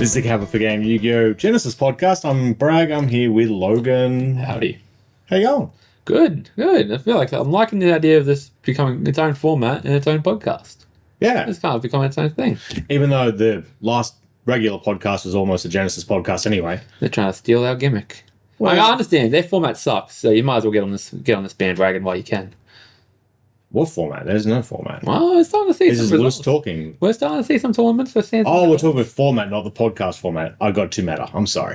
This is the Cowboy for Game Yu-Gi-Oh! Genesys podcast. I'm Bragg. I'm here with Logan. Howdy. How you going? Good. I feel like I'm liking the idea of this becoming its own format and its own podcast. Yeah. It's kind of becoming its own thing. Even though the last regular podcast was almost a Genesys podcast anyway. They're trying to steal our gimmick. Well, I understand their format sucks, so you might as well get on this bandwagon while you can. What format? There's no format. Well, we're starting to see This some is results. loose talking. We're starting to see some tournaments. We're seeing. Oh, we're talking about format, not the podcast format. I got too meta. I'm sorry.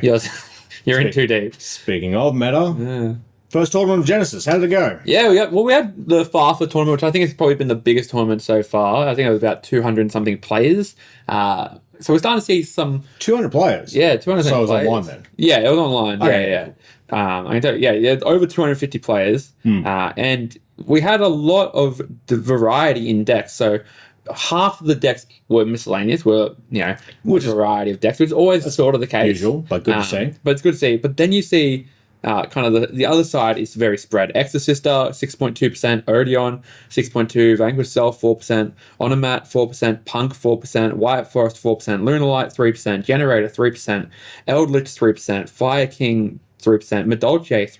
You're in too deep. Speaking of meta, Yeah. first tournament of Genesys. How did it go? Yeah, we had the Fafa tournament, which I think has probably been the biggest tournament so far. I think it was about 200 and something players. So we're starting to see some 200 players. Yeah, 200. So it was players. online then. Yeah, it was online. Okay. Yeah. I can tell you, over 250 players, and we had a lot of the variety in decks. So half of the decks were miscellaneous, which is a variety of decks, which is always sort of the case. Usual, but good to see. But it's good to see. But then you see kind of the other side is very spread. Exorcister, 6.2%, Odeon, 6.2%, Vanquish Self, 4%, Onomat, 4%, Punk, 4%, White Forest, 4%, Lunalight, 3%, Generator, 3%, Eldritch, 3%, Fire King, 3%, Medolce,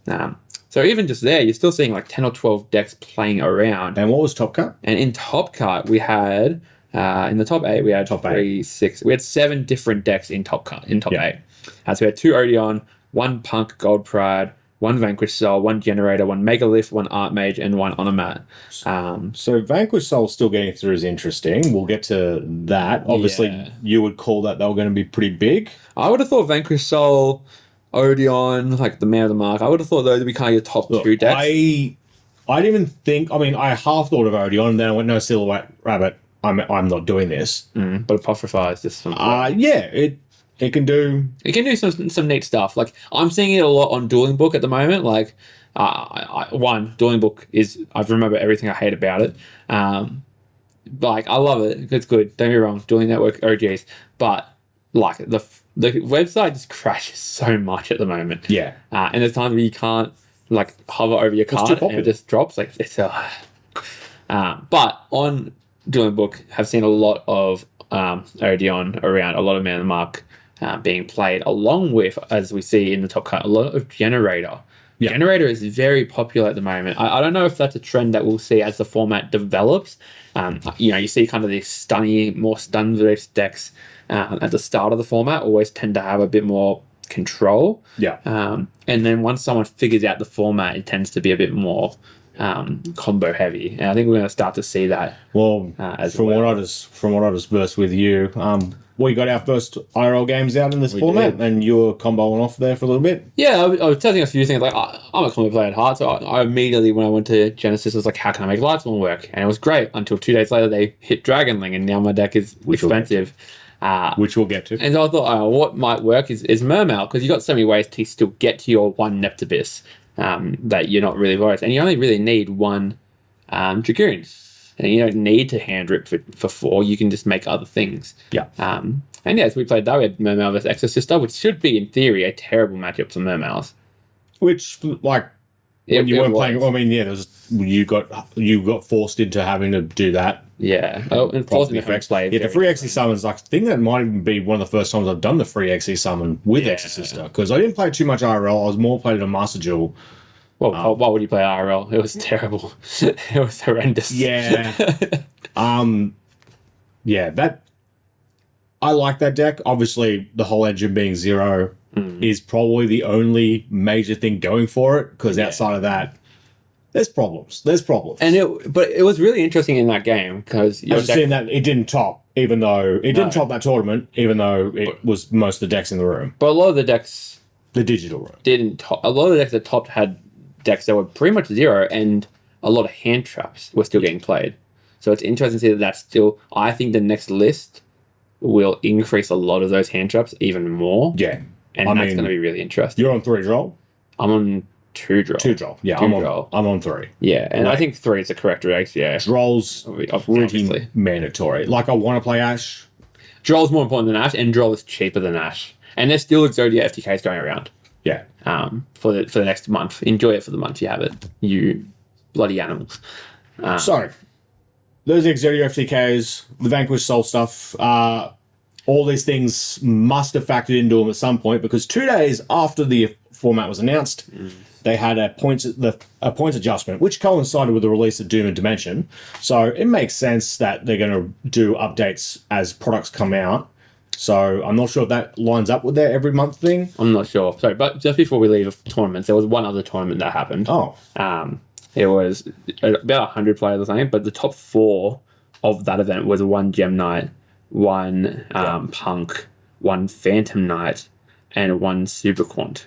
3%. So even just there, you're still seeing like 10 or 12 decks playing around. And what was Top Cut? And in Top Cut, we had, in the top 8, we had Top 3, 6. We had 7 different decks in Top Cut, in top 8. So we had 2 Odeon, 1 Punk Gold Pride, 1 Vanquish Soul, 1 Generator, 1 Megalith, 1 Art Mage, and 1 Onomat. So Vanquish Soul still getting through is interesting. We'll get to that. Obviously, you would call that they were going to be pretty big. I would have thought Vanquish Soul, Odeon, like the man of the mark. I would have thought those would be kind of your top 2 decks. I didn't even think. I mean, I half thought of Odeon, and then I went, no, Silhouette Rabbit. I'm not doing this. But Apophrophize is just some. It can do. It can do some neat stuff. Like I'm seeing it a lot on Dueling Book at the moment. Like, Dueling Book is I remember everything I hate about it. Like I love it. It's good. Don't get me wrong. Dueling Network OGs, but like the website just crashes so much at the moment. Yeah. And there's times where you can't like hover over your card and it just drops. Like it's but on Dueling Book, have seen a lot of Odeon around, a lot of Man of the Mark being played, along with, as we see in the top cut, a lot of Generator. Yeah. Generator is very popular at the moment. I don't know if that's a trend that we'll see as the format develops. You see kind of these more stun-based decks at the start of the format always tend to have a bit more control. Yeah. And then once someone figures out the format, it tends to be a bit more combo heavy. And I think we're going to start to see that. Well, from what I just versed with you, we got our first IRL games out in this format, and you were comboing off there for a little bit. Yeah, I was telling a few things. Like I'm a combo player at heart, so I immediately, when I went to Genesys, was like, how can I make Lightsworn work? And it was great until 2 days later they hit Dragonling, and now my deck is expensive. Which we'll get to. And so I thought, what might work is Mermail, because you got so many ways to still get to your 1 Neptibus that you're not really worried. And you only really need 1 Dragoon. And you don't need to hand rip for 4. You can just make other things. Yeah. And as we played that, we had Mermail vs. Exorcister, which should be, in theory, a terrible matchup for Mermails. Which, like, when you weren't playing, I mean, you got forced into having to do that. Yeah. Oh, and forcing the free play. Yeah, the free XE summons, like, I think that might even be one of the first times I've done the free XE summon with Exorcister, because I didn't play too much IRL. I was more played a Master Duel. Well, why would you play IRL? It was terrible. It was horrendous. Yeah. I like that deck. Obviously, the whole engine being 0 is probably the only major thing going for it, because outside of that, there's problems. And it was really interesting in that game, because I was seeing that it didn't top, even though it didn't top that tournament, even though it was most of the decks in the room. But a lot of the decks, the digital room, didn't top. A lot of the decks that topped had decks that were pretty much 0, and a lot of hand traps were still getting played. So it's interesting to see that that's still. I think the next list will increase a lot of those hand traps even more. Yeah, and that's going to be really interesting. You're on 3 draw. I'm on 2 draw. 2 draw. Yeah, I'm on 3. Yeah, and I think 3 is the correct ratio. Yeah, Droll's pretty mandatory. Like, I want to play Ash. Droll's more important than Ash, and Droll is cheaper than Ash. And there's still Exodia FTKs going around. Yeah. For the next month. Enjoy it for the month you have it. You bloody animals. So, those Exodia FTKs, the Vanquish Soul stuff, all these things must have factored into them at some point, because 2 days after the format was announced, they had a points adjustment, which coincided with the release of Doom and Dimension. So it makes sense that they're going to do updates as products come out. So I'm not sure if that lines up with their every month thing. I'm not sure. Sorry, but just before we leave tournaments, there was one other tournament that happened. Oh. It was about 100 players or something, but the top 4 of that event was one Gem Knight, one Punk, one Phantom Knight, and one Super Quant.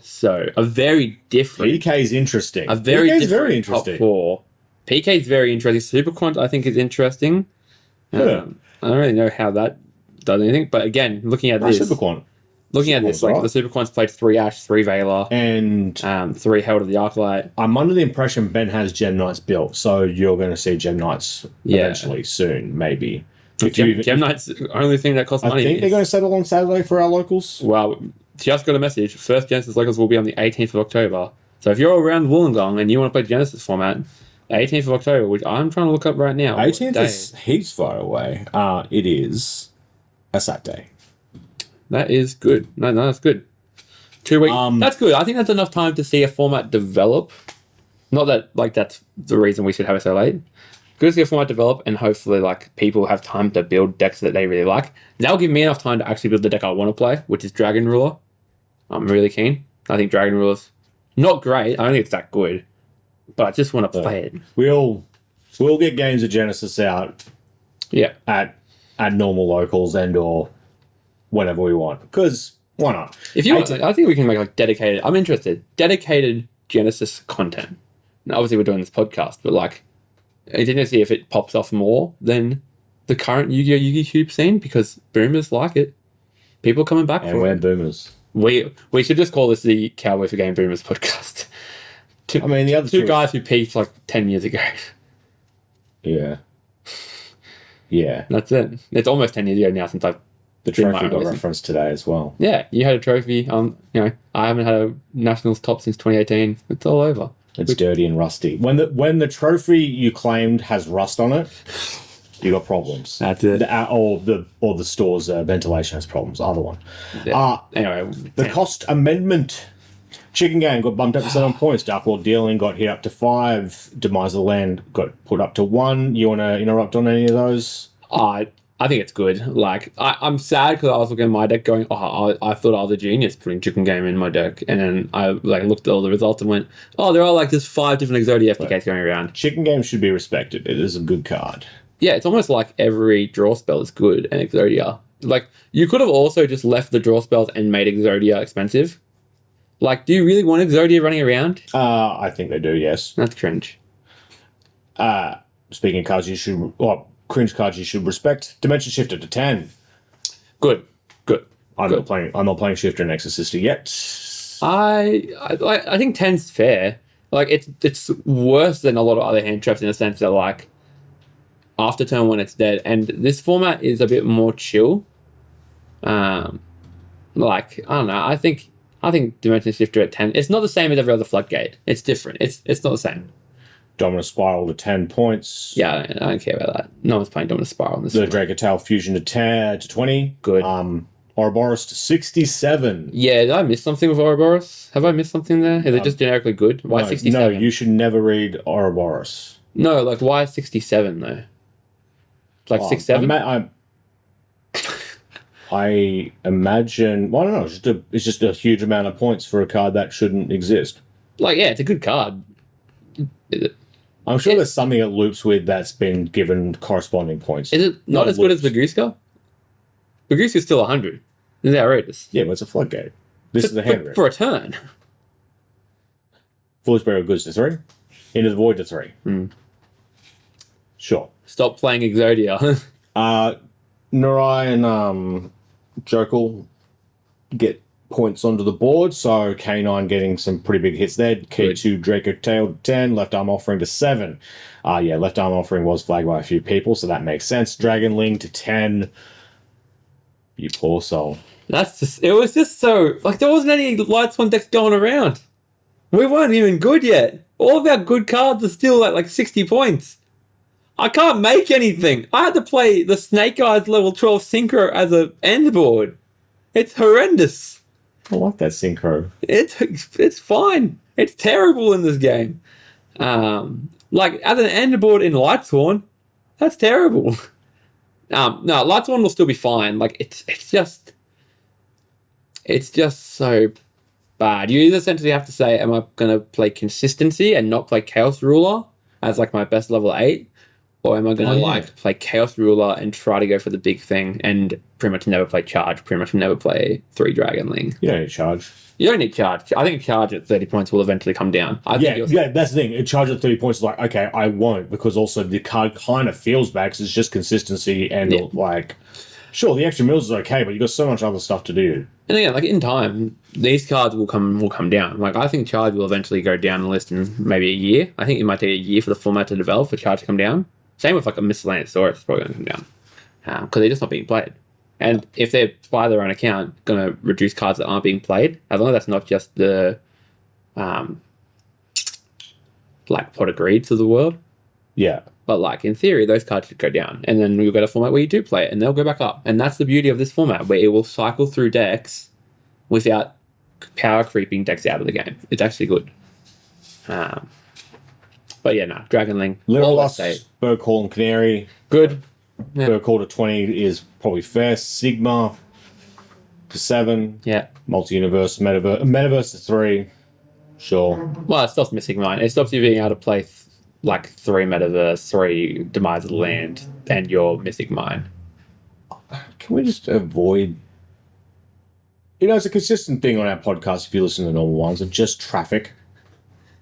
So a very different. PK is interesting. A very PK is different very interesting. top 4. PK is very interesting. Super Quant, I think, is interesting. I don't really know how that does anything, but again, looking at this, Super Quant. Looking at this, like the Super Quants played 3 Ash, 3 Valor, and 3 Herald of the Arclight. I'm under the impression Ben has Gem Knights built, so you're going to see Gem Knights eventually soon, maybe. Gem Knights the only thing that costs money. I think they're going to settle on Saturday for our locals. Well, just got a message. First Genesys locals will be on the 18th of October. So if you're around Wollongong and you want to play Genesys format, 18th of October, which I'm trying to look up right now. 18th is heaps far away. It is a Saturday. That is good. No, that's good. 2 weeks. That's good. I think that's enough time to see a format develop. Not that that's the reason we should have it so late. Good to see a format develop, and hopefully people have time to build decks that they really like. That'll give me enough time to actually build the deck I want to play, which is Dragon Ruler. I'm really keen. I think Dragon Ruler's not great. I don't think it's that good, but I just want to play it. We'll get games of Genesys out. Yeah. At normal locals and/or whenever we want, because why not? If you want, I think we can make dedicated. I'm interested. Dedicated Genesys content. Now, obviously, we're doing this podcast, but I didn't see if it pops off more than the current Yu-Gi-Oh! YouTube scene, because boomers like it. People are coming back and for we're it. boomers. We should just call this the Cowboy for Game Boomers podcast. The other two guys who peaked 10 years ago. Yeah. Yeah. That's it. It's almost 10 years ago now since I've the trophy got referenced today as well. Yeah, you had a trophy. I haven't had a Nationals top since 2018. It's all over. It's dirty and rusty. When the trophy you claimed has rust on it, you got problems. That's it. Or the store's ventilation has problems. Either one. Yeah. Anyway, the cost amendment. Chicken Gang got bumped up to 7 points. Dark Lord Dealing got hit up to 5. Demise of the Land got put up to 1. You want to interrupt on any of those? I think it's good. I'm sad because I was looking at my deck going, I thought I was a genius putting Chicken Game in my deck. And then I looked at all the results and went, there are just 5 different Exodia FTKs going around. Chicken Game should be respected. It is a good card. Yeah, it's almost like every draw spell is good in Exodia. You could have also just left the draw spells and made Exodia expensive. Do you really want Exodia running around? I think they do, yes. That's cringe. Speaking of cards you should... cringe cards you should respect. Dimension Shifter to 10. Good. I'm not playing Shifter and Exorcister yet. I think 10's fair. It's worse than a lot of other hand traps in the sense that after turn 1 it's dead, and this format is a bit more chill. I don't know. I think Dimension Shifter at 10. It's not the same as every other Floodgate. It's different. It's not the same. Dominus Spiral to 10 points. Yeah, I don't care about that. No one's playing Dominus Spiral in this. The Dracotail Fusion to 20. Good. Ouroboros to 67. Yeah, did I miss something with Ouroboros? Have I missed something there? Is it just generically good? Why 67? No, you should never read Ouroboros. No, why 67 though? 6, 7? I imagine... Well, I don't know. It's just a huge amount of points for a card that shouldn't exist. Yeah, it's a good card. Is it? I'm sure there's something it loops with that's been given corresponding points. Is it not as good as Bagooska? Bagooska's still 100. It's outrageous. Yeah, but it's a Floodgate. This is a hand rip. For a turn. Foolish Burial Goods to 3. Into the Void to 3. Sure. Stop playing Exodia. Narai and Jokal get points onto the board, so K9 getting some pretty big hits there. K2 Draco Tail to 10, Left Arm Offering to 7. Left Arm Offering was flagged by a few people, so that makes sense. Dragon Ling to 10. You poor soul. It was just so, there wasn't any Lights One decks going around. We weren't even good yet. All of our good cards are still at 60 points. I can't make anything. I had to play the Snake Eyes level 12 Synchro as a end board. It's horrendous. I like that synchro. It's fine. It's terrible in this game. Like as an end board in Lightsworn, that's terrible. No, Lightsworn will still be fine. Like it's just so bad. You essentially have to say, am I gonna play consistency and not play Chaos Ruler as like my best level 8? Or am I going to play Chaos Ruler and try to go for the big thing and pretty much never play Charge, pretty much never play 3 Dragonling? You don't need charge. You don't need Charge. I think Charge at 30 points will eventually come down. Yeah, that's the thing. A charge at 30 points is like, okay, I won't, because also the card kind of feels bad because it's just consistency and like, sure, the extra mills is okay, but you've got so much other stuff to do. And again, like in time, these cards will come down. Like I think Charge will eventually go down the list in maybe a year. I think it might take a year for the format to develop for Charge to come down. Same with like a Miscellaneous Saurus, it's probably going to come down because they're just not being played. And if they're by their own account going to reduce cards that aren't being played, as long as that's not just the like Pot of Greeds of the world. Yeah. But like in theory, those cards should go down, and then you'll get a format where you do play it, and they'll go back up. And that's the beauty of this format, where it will cycle through decks without power creeping decks out of the game. It's actually good. But yeah, no, Dragonling. Literal Berg Hall and Canary. Good. Yeah. Berg Hall to 20 is probably fair. Sigma to 7. Yeah. Multi-universe, Metaverse to 3. Sure. Well, it stops missing mine. It stops you being able to play like 3 Metaverse, 3 Demise of the Land, and your Mythic Mine. Can we just avoid... You know, it's a consistent thing on our podcast if you listen to the normal ones, of just traffic.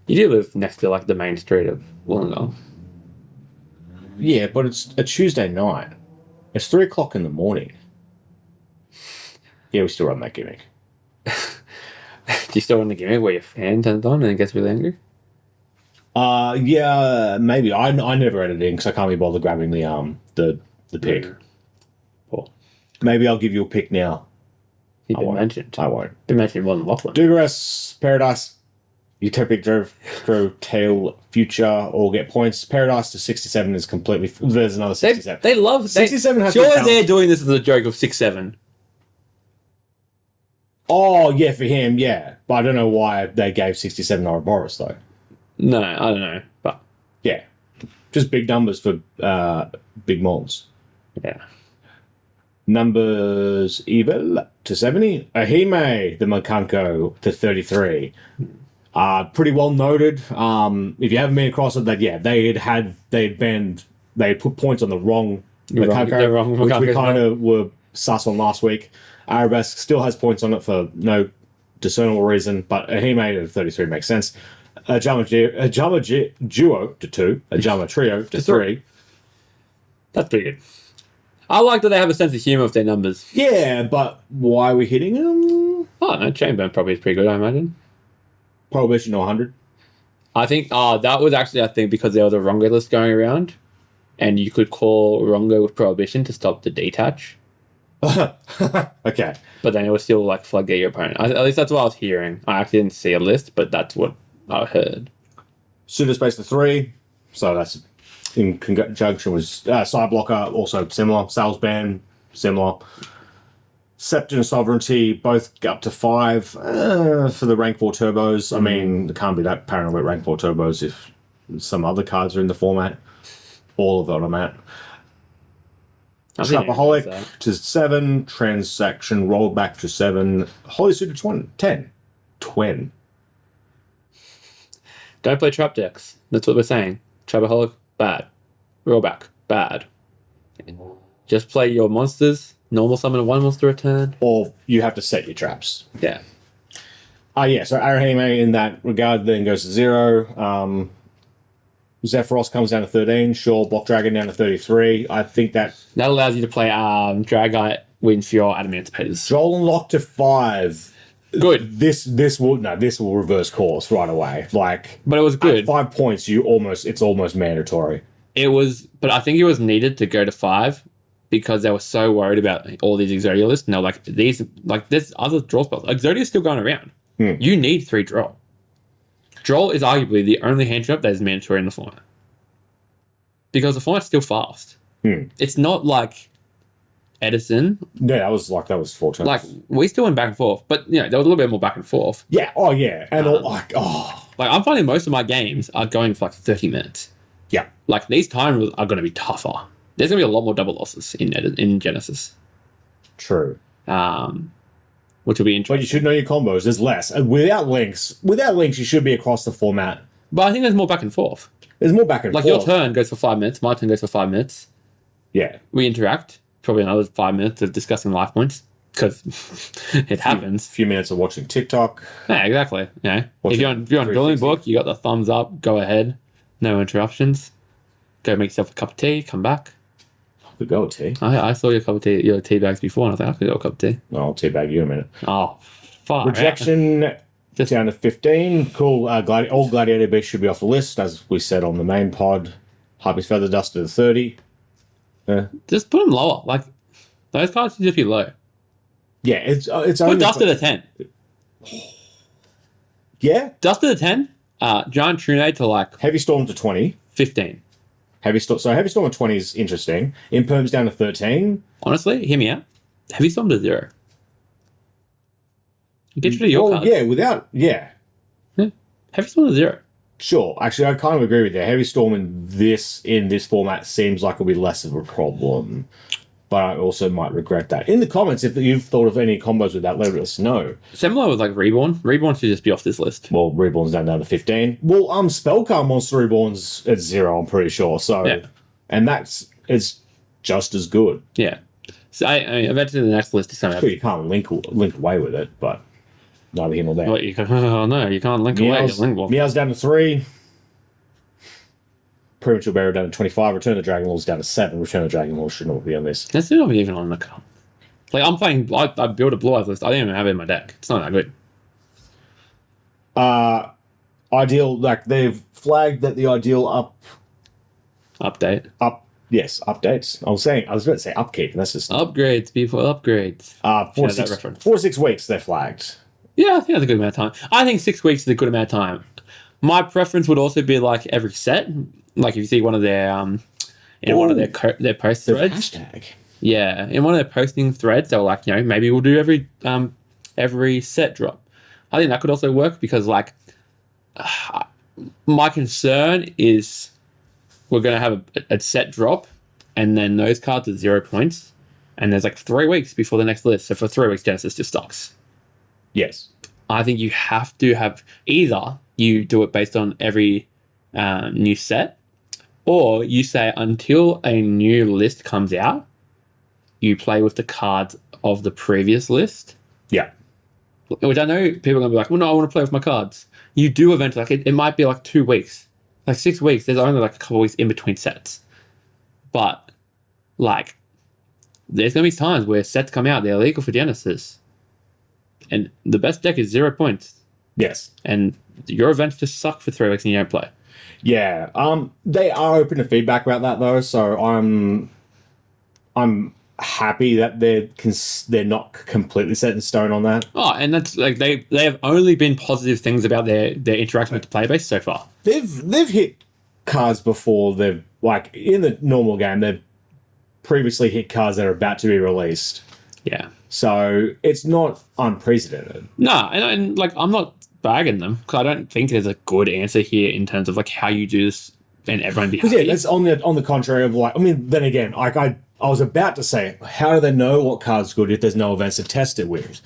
You do live next to like the main street of Wollongong. Yeah, but it's a Tuesday night. It's 3 o'clock in the morning. Yeah, we still run that gimmick. Do you still run the gimmick where your fan turns on and it gets really angry? Yeah, maybe. I never edit in because I can't be bothered grabbing the pick. Cool. Maybe I'll give you a pick now. You've been mentioned. I won't. Been mentioned more than Lachlan. Dugaras, Paradise, Utopic Drove Tail, Future, all get points. Paradise to 67 is completely... There's another 67. They love... 67 has sure they're doing this as a joke of 6-7. Oh, yeah, for him, yeah. But I don't know why they gave 67 Ouroboros, though. No, I don't know. But yeah. Just big numbers for big malls. Yeah. Numbers Evil to 70. Ahime, the Makanko, to 33. Pretty well noted. If you haven't been across it, that they had put points on the wrong Makanko, which we kind of were sus on last week. Arabesque still has points on it for no discernible reason, but Ahime to 33 makes sense. A Jama Duo to 2. A Jama Trio to 3. That's pretty good. I like that they have a sense of humour with their numbers. Yeah, but why are we hitting them? Oh, no, Chainburn probably is pretty good, I imagine. Prohibition to 100. I think, that was actually, I think, because there was a Rongo list going around, and you could call Rongo with Prohibition to stop the detach. Okay. But then it was still, like, floodgate your opponent. At least that's what I was hearing. I actually didn't see a list, but that's what I heard. Pseudo Space to 3. So that's in conjunction with Side Blocker, also similar. Sales Ban, similar. Scepter and Sovereignty, both up to 5 for the rank 4 turbos. I mean, it can't be that paranoid with rank 4 turbos if some other cards are in the format. All of them I'm at. Trapaholic to 7. Transaction Rollback to 7. Holy Suitor 10. Twin. Don't play trap decks. That's what we're saying. Trapaholic, bad. Rollback, bad. Just play your monsters. Normal summon a 1 monster a turn. Or you have to set your traps. Yeah. Yeah, so Arahime in that regard then goes to 0. Zephyros comes down to 13. Sure, Block Dragon down to 33. I think that allows you to play Dragite, Windfury, Adamantipator's. Joel and Lock to 5. Good. This will reverse course right away. Like, but it was good. At 5 points, it's almost mandatory. It was, but I think it was needed to go to 5 because they were so worried about all these Exodia lists. And they're like, there's other draw spells. Exodia's still going around. You need 3 draw. Draw is arguably the only hand trap that is mandatory in the format. because the format's still fast. It's not like Edison. Yeah, that was 4 turns. Like, we still went back and forth, but there was a little bit more back and forth. Yeah. Oh, yeah. And Like, I'm finding most of my games are going for like 30 minutes. Yeah. Like, these times are going to be tougher. There's going to be a lot more double losses in Genesys. True. Which will be interesting. But you should know your combos. There's less. And without links, you should be across the format. But I think there's more back and forth. There's more back and Like, forth. your turn goes for 5 minutes. My turn goes for 5 minutes. Yeah. We interact. Probably another 5 minutes of discussing life points. Because it happens. A few minutes of watching TikTok. Yeah, exactly. If you're on Building Book, you got the thumbs up. Go ahead. No interruptions. Go make yourself a cup of tea. Come back. Could go with tea. I saw your cup of tea, your tea bags before, and I thought I could go a cup of tea. I'll teabag you in a minute. Oh, fuck. Rejection just down to 15. Cool. All Gladiator beasts should be off the list, as we said on the main pod. Harpy's Feather Dust to 30. Just put them lower. Like, those cards should just be low. Yeah, it's Put only Dust at a 10. Yeah. Dust at a 10. Giant Trunade to like Heavy Storm to 20. 15. Heavy Storm at 20 is interesting. Imperm's down to 13. Honestly, hear me out. Heavy Storm to 0. Get rid of your cards. Yeah. Heavy Storm to 0. Sure. Actually, I kind of agree with you. Heavy Storm in this format seems like it'll be less of a problem. But I also might regret that. In the comments, if you've thought of any combos with that, let us know. Similar with like Reborn. Reborn should just be off this list. Well, Reborn's down to 15. Well, Spellcar Monster Reborn's at 0, I'm pretty sure. So, and it's just as good. Yeah. So I eventually the next list is going to have... You can't link away with it, but neither here nor there. What, oh no, you can't link away. Meow's down to 3. Premature Barrier down to 25. Return of the Dragon Lord's down to 7. Return of the Dragon Lord should not be on this. That's not even on the card. Like, I'm playing... I built a Blue Eyes list. I didn't even have it in my deck. It's not that good. Ideal, like, they've flagged that the Ideal Updates. I was about to say upkeep, and that's just... Upgrades, people, upgrades. 4 to 6 weeks they're flagged. Yeah, I think that's a good amount of time. I think 6 weeks is a good amount of time. My preference would also be, like, every set. Like, if you see one of their one of their post threads. Hashtag. Yeah, in one of their posting threads, they were like, maybe we'll do every set drop. I think that could also work because, like, my concern is we're going to have a set drop and then those cards are 0 points and there's like 3 weeks before the next list. So for 3 weeks, Genesys just sucks. Yes. I think you have to have either you do it based on every new set, or you say until a new list comes out, you play with the cards of the previous list. Yeah. Which I know people are going to be like, well, no, I want to play with my cards. You do eventually, like it might be like 2 weeks, like 6 weeks. There's only like a couple of weeks in between sets. But like, there's going to be times where sets come out, they're illegal for Genesys. And the best deck is 0 points. Yes. And your events just suck for 3 weeks and you don't play. Yeah. They are open to feedback about that though, so I'm happy that they're not completely set in stone on that. Oh, and that's like they have only been positive things about their interaction with the player base so far. They've hit cards before. They've like in the normal game they've previously hit cards that are about to be released. Yeah. So it's not unprecedented. No, and like I'm not bagging them because I don't think there's a good answer here in terms of like how you do this and everyone be happy. Yeah, that's on the contrary of like, I mean, then again, like I was about to say, how do they know what card's good if there's no events to test it with?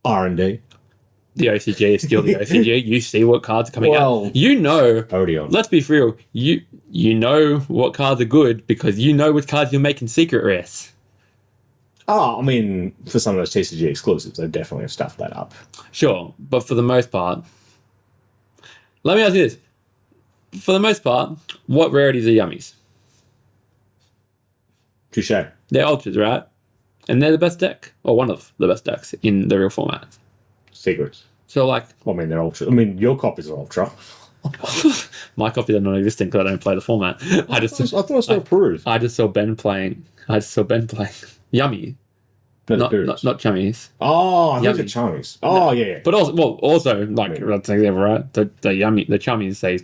R&D. The OCG is still the OCG. You see what cards are coming out. You know, Odeon. Let's be real. You know what cards are good because you know which cards you're making secret rares. Oh, I mean, for some of those TCG exclusives, they definitely have stuffed that up. Sure, but for the most part, let me ask you this. For the most part, what rarities are yummies? Touche. They're ultras, right? And they're the best deck, or one of the best decks in the real format. Secrets. So, like... Well, I mean, they're ultra. I mean, your copies are ultra. My copies are non-existent because I don't play the format. I thought it was not approved. I just saw Ben playing. Yummy. No, not chummies. Oh, I think the chummies. Oh, yeah. But also, like, that's an example, right? The chummies,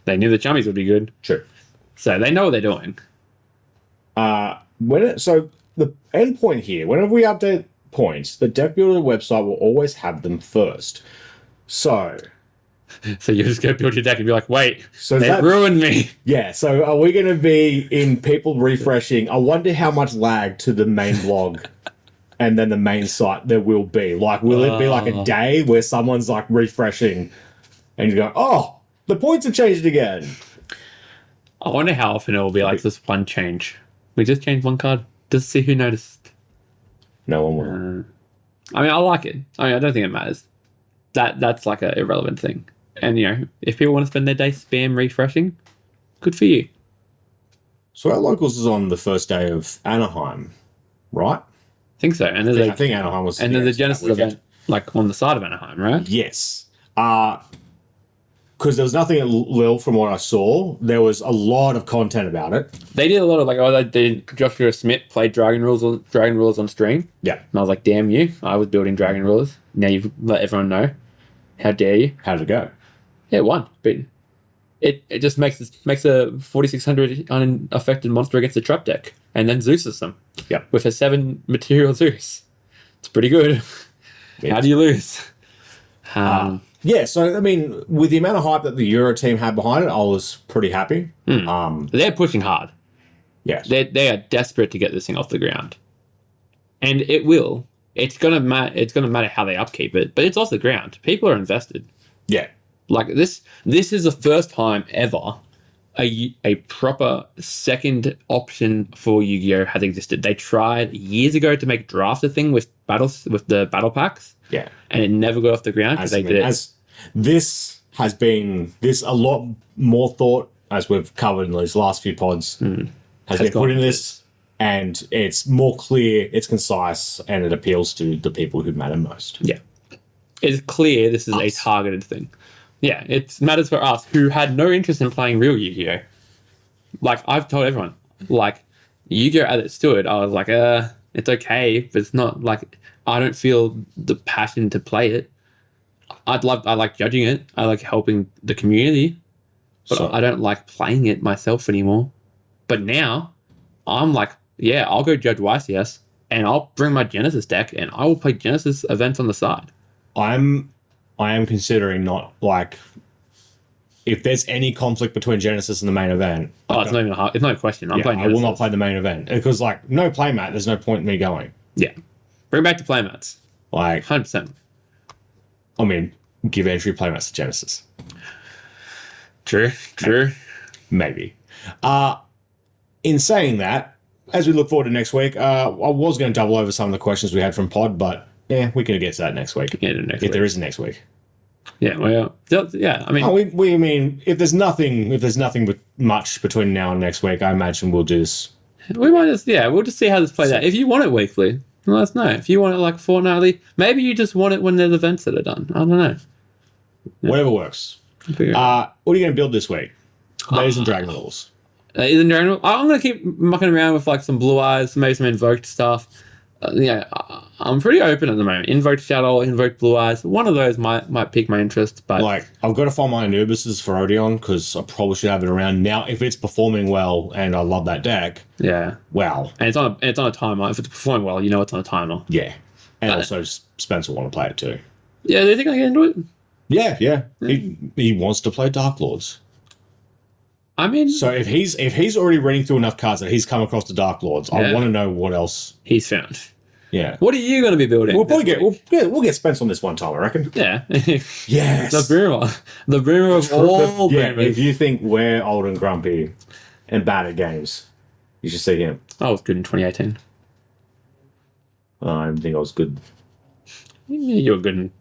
they knew the chummies would be good. True. So they know what they're doing. So the end point here, whenever we update points, the deck builder website will always have them first. So you just go build your deck and be like, wait, So they ruined me. Yeah, so are we going to be in people refreshing? I wonder how much lag to the main blog and then the main site there will be. Like, will it be like a day where someone's like refreshing and you go, oh, the points have changed again? I wonder how often it will be like this one change. We just changed one card. Just see who noticed. No one will. I mean, I like it. I mean, I don't think it matters. That's like an irrelevant thing. And, you know, if people want to spend their day spam refreshing, good for you. So our locals is on the first day of Anaheim, right? I think so. And I think Anaheim was... And there's a Genesys event, like, on the side of Anaheim, right? Yes. Because there was nothing at Lille from what I saw. There was a lot of content about it. They did a lot of, like, they did Joshua Smith played Dragon Rules on stream. Yeah. And I was like, damn you. I was building Dragon Rules. Now you've let everyone know. How dare you? How did it go? Yeah, it won. But it just makes a 4600 unaffected monster against a trap deck. And then Zeus's them. Yep. With a 7 material Zeus. It's pretty good. How do you lose? Yeah, so, I mean, with the amount of hype that the Euro team had behind it, I was pretty happy. They're pushing hard. Yes. They are desperate to get this thing off the ground. And it will. It's gonna matter how they upkeep it, but it's off the ground. People are invested. Yeah. Like this is the first time ever a proper second option for Yu-Gi-Oh! Has existed. They tried years ago to make draft a thing with the battle packs. Yeah. And it never got off the ground because they did it. This has been a lot more thought, as we've covered in these last few pods, has been put in this, and it's more clear, it's concise, and it appeals to the people who matter most. Yeah. It's clear this is a targeted thing. Yeah, it matters for us who had no interest in playing real Yu-Gi-Oh! Like, I've told everyone, like, Yu-Gi-Oh! As it stood, I was like, it's okay, but it's not, like, I don't feel the passion to play it. I like judging it. I like helping the community, but I don't like playing it myself anymore. But now, I'm like, yeah, I'll go judge YCS, and I'll bring my Genesys deck, and I will play Genesys events on the side. I am considering not, like, if there's any conflict between Genesys and the main event. It's not even it's not a question. I'm playing Genesys. I will not play the main event because, like, no playmat. There's no point in me going. Yeah, bring back to playmats. Like 100%. I mean, give entry playmats to Genesys. True. Maybe. In saying that, as we look forward to next week, I was going to double over some of the questions we had from Pod, but yeah, we can get to that next week. If there is a next week. Yeah, well, yeah. I mean, we mean if there's nothing but much between now and next week, I imagine we'll do this. We might we'll just see how this plays out. If you want it weekly, let us know. If you want it like fortnightly, maybe you just want it when there's events that are done. I don't know. Yeah. Whatever works. What are you going to build this week? Ladies and Dragon Rules. I'm going to keep mucking around with like some Blue Eyes, maybe some Invoked stuff. I'm pretty open at the moment. Invoked Shadow, Invoked Blue Eyes. One of those might pique my interest. But like, I've got to find my Anubises for Odeon because I probably should have it around now. If it's performing well and I love that deck, yeah, wow. And it's on a timer. If it's performing well, you know it's on a timer. Yeah, and also Spencer will want to play it too. Yeah, do you think I can do it? Yeah. He wants to play Dark Lords. I mean, so if he's already reading through enough cards that he's come across the Dark Lords, I want to know what else he's found. Yeah. What are you going to be building? We'll probably we'll get Spence on this one time, I reckon. Yeah. Yes. The boomer of all boomers. If you think we're old and grumpy and bad at games, you should see him. I was good in 2018. I didn't think I was good. You were good in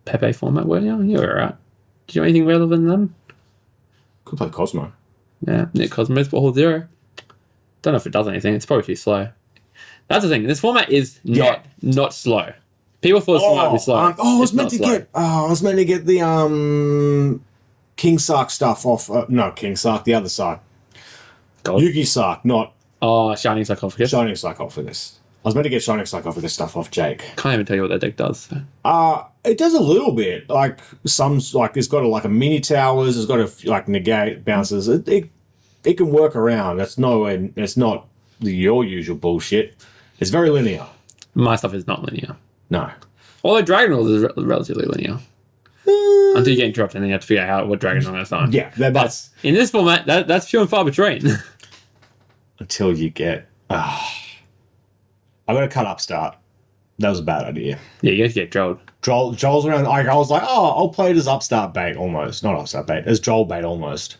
Pepe format, were you? You were alright. Did you do anything relevant then? Could play Cosmo. Yeah, Cosmo's Ball 0. Don't know if it does anything. It's probably too slow. That's the thing. This format is not slow. People thought this format would be slow. I was meant to get the King Sark stuff off. No, King Sark, the other Sark. Yugi Sark, not. Shining Sarcophagus. Shining Sarcophagus. I was meant to get Shining Sarcophagus stuff off Jake. Can't even tell you what that deck does. It does a little bit. Like it's got a mini towers. It's got a negate bounces. it can work around. It's not your usual bullshit. It's very linear. My stuff is not linear. No. Although Dragon Rules is relatively linear. Until you get interrupted and then you have to figure out what Dragon Rules is on. Yeah, that's... In this format, that's few and far between. Until you get... I'm going to cut Upstart. That was a bad idea. Yeah, you have to get Joel. Joel's around... I was like, I'll play it as Upstart bait almost. Not Upstart bait. As Joel bait almost.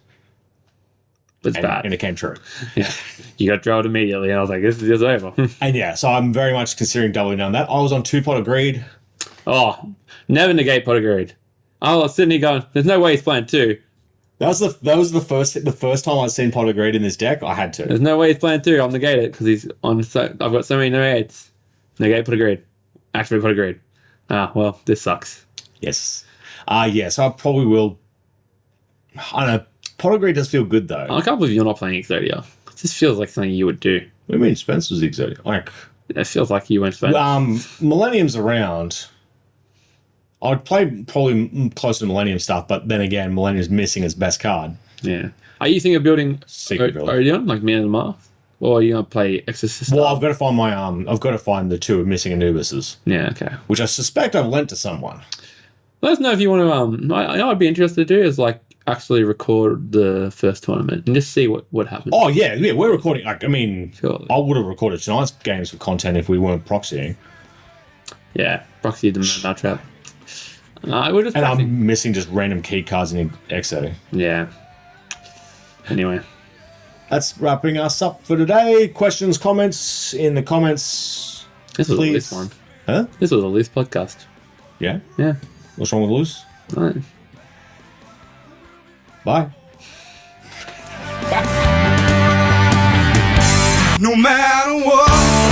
It's bad. And it came true. Yeah. You got Joel immediately and I was like, this is over. And yeah, so I'm very much considering doubling down that. I was on 2 pot of greed. Oh, never negate pot of greed. I was sitting here going, there's no way he's playing 2. That was the first time I'd seen pot of greed in this deck. I had to. There's no way he's playing 2. I'll negate it because he's on. I've got so many negates. Negate pot of greed. Activate pot of greed. Well, this sucks. Yes. Yeah, so I probably will. I don't know. Pot of greed does feel good though. I can't believe you're not playing Exodia. It just feels like something you would do. What do you mean Spencer's Exodia? Like, it feels like you went Spencer. Millennium's around. I'd play probably closer to Millennium stuff, but then again, Millennium's missing its best card. Yeah. Are you thinking of building Secret build. Odeon, like Man of the Mars? Or are you going to play Exorcist? Well, I've got to find I've got to find the 2 missing Anubises. Yeah, okay. Which I suspect I've lent to someone. Let us know if you want to, I'd be interested to do is like actually record the first tournament and just see what happens. Oh, yeah, we're recording. Like, I mean, Surely. I would have recorded tonight's games for content if we weren't proxying. Yeah, proxy the trap. We're just And proxying. I'm missing just random key cards in Exo. Yeah. Anyway. That's wrapping us up for today. Questions, comments in the comments. This was please. a loose one. Huh? This was a loose podcast. Yeah? Yeah. What's wrong with loose? Right. Bye. No matter what